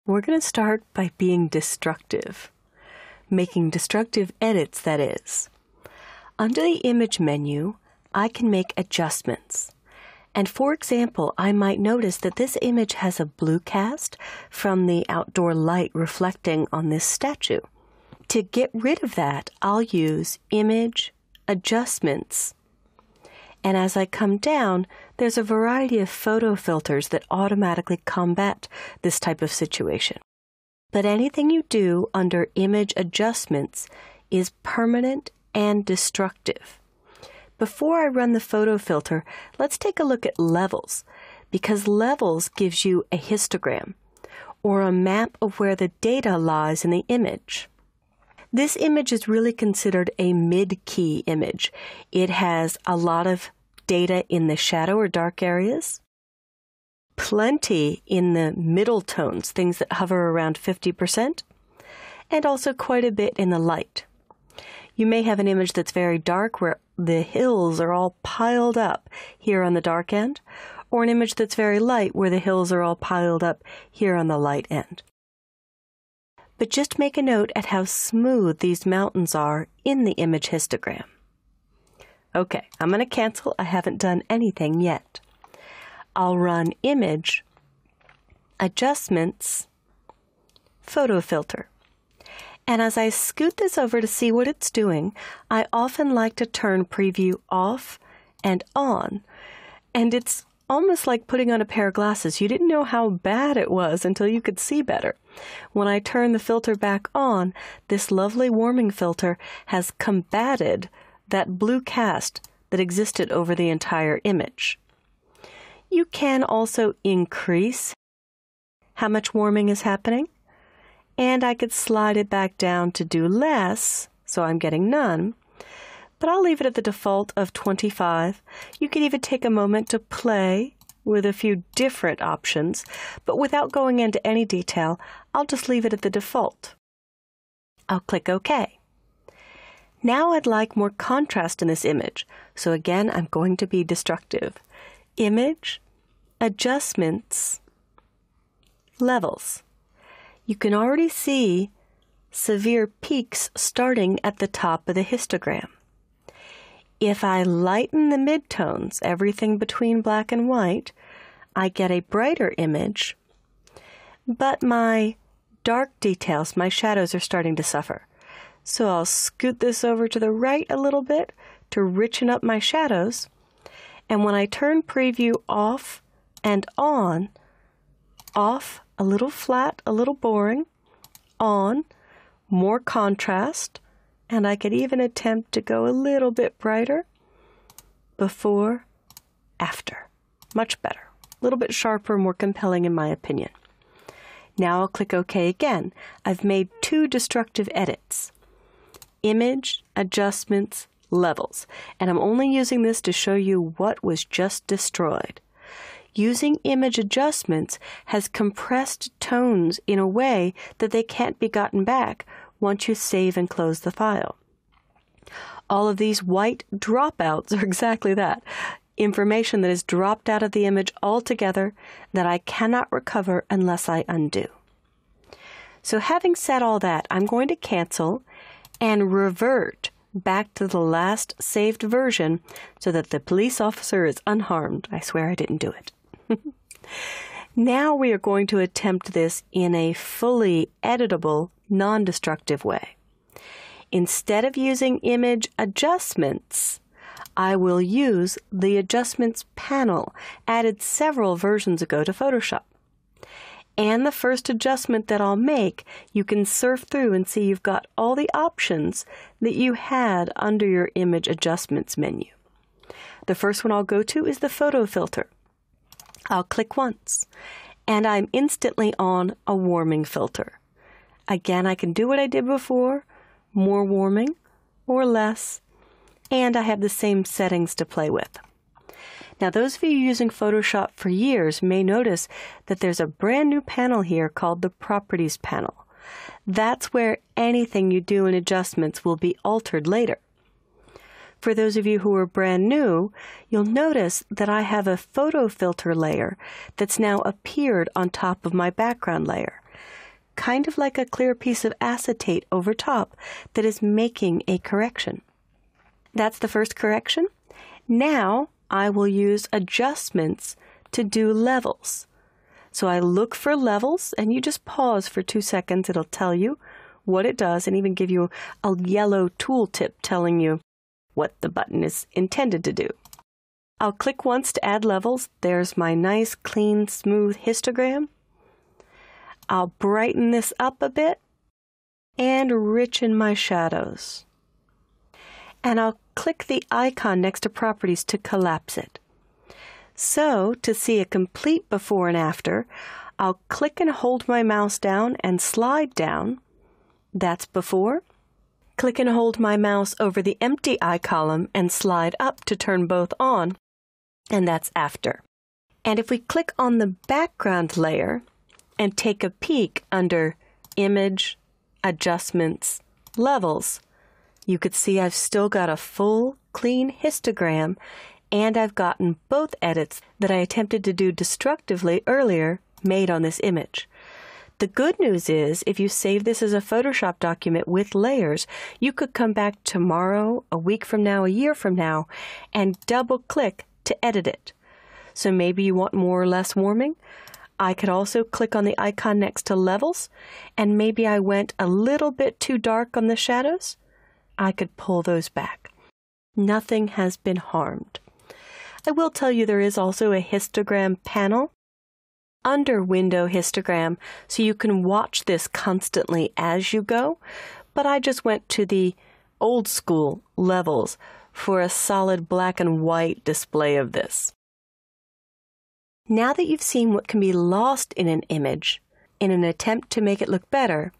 We're going to start by being destructive, making destructive edits, that is. Under the Image menu, I can make adjustments. And for example, I might notice that this image has a blue cast from the outdoor light reflecting on this statue. To get rid of that, I'll use Image, Adjustments. And as I come down, there's a variety of photo filters that automatically combat this type of situation. But anything you do under Image Adjustments is permanent and destructive. Before I run the photo filter, let's take a look at Levels, because Levels gives you a histogram, or a map of where the data lies in the image. This image is really considered a mid-key image. It has a lot of data in the shadow or dark areas, plenty in the middle tones, things that hover around 50%, and also quite a bit in the light. You may have an image that's very dark where the hills are all piled up here on the dark end, or an image that's very light where the hills are all piled up here on the light end. But just make a note at how smooth these mountains are in the image histogram. Okay, I'm going to cancel. I haven't done anything yet. I'll run Image, Adjustments, Photo Filter. And as I scoot this over to see what it's doing, I often like to turn Preview off and on. And it's almost like putting on a pair of glasses. You didn't know how bad it was until you could see better. When I turn the filter back on, this lovely warming filter has combated that blue cast that existed over the entire image. You can also increase how much warming is happening, and I could slide it back down to do less, so I'm getting none, but I'll leave it at the default of 25. You can even take a moment to play with a few different options, but without going into any detail, I'll just leave it at the default. I'll click OK. Now I'd like more contrast in this image, so again I'm going to be destructive. Image, Adjustments, Levels. You can already see severe peaks starting at the top of the histogram. If I lighten the midtones, everything between black and white, I get a brighter image, but my dark details, my shadows, are starting to suffer. So I'll scoot this over to the right a little bit to richen up my shadows. And when I turn Preview off and on, off, a little flat, a little boring, on, more contrast, and I could even attempt to go a little bit brighter, before, after. Much better. A little bit sharper, more compelling in my opinion. Now I'll click OK again. I've made two destructive edits. Image, Adjustments, Levels. And I'm only using this to show you what was just destroyed. Using Image Adjustments has compressed tones in a way that they can't be gotten back once you save and close the file. All of these white dropouts are exactly that. Information that is dropped out of the image altogether that I cannot recover unless I undo. So having said all that, I'm going to cancel and revert back to the last saved version so that the police officer is unharmed. I swear I didn't do it. Now we are going to attempt this in a fully editable, non-destructive way. Instead of using Image Adjustments, I will use the Adjustments panel, added several versions ago to Photoshop. And the first adjustment that I'll make, you can surf through and see you've got all the options that you had under your Image Adjustments menu. The first one I'll go to is the photo filter. I'll click once, and I'm instantly on a warming filter. Again, I can do what I did before, more warming or less, and I have the same settings to play with. Now, those of you using Photoshop for years may notice that there's a brand new panel here called the Properties panel. That's where anything you do in adjustments will be altered later. For those of you who are brand new, you'll notice that I have a photo filter layer that's now appeared on top of my background layer. kind of like a clear piece of acetate over top that is making a correction. That's the first correction. Now I will use adjustments to do levels. So I look for levels, and you just pause for 2 seconds. It'll tell you what it does and even give you a yellow tooltip telling you what the button is intended to do. I'll click once to add levels. There's my nice, clean, smooth histogram. I'll brighten this up a bit and richen my shadows. And I'll click the icon next to Properties to collapse it. So, to see a complete before and after, I'll click and hold my mouse down and slide down. That's before. Click and hold my mouse over the empty eye column and slide up to turn both on, and that's after. And if we click on the background layer and take a peek under Image, Adjustments, Levels, you could see I've still got a full, clean histogram, and I've gotten both edits that I attempted to do destructively earlier made on this image. The good news is, if you save this as a Photoshop document with layers, you could come back tomorrow, a week from now, a year from now, and double-click to edit it. So maybe you want more or less warming. I could also click on the icon next to Levels, and maybe I went a little bit too dark on the shadows. I could pull those back. Nothing has been harmed. I will tell you there is also a histogram panel under Window Histogram, so you can watch this constantly as you go, but I just went to the old school levels for a solid black and white display of this. Now that you've seen what can be lost in an image in an attempt to make it look better,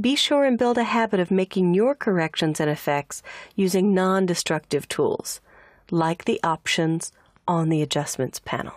be sure and build a habit of making your corrections and effects using non-destructive tools, like the options on the Adjustments panel.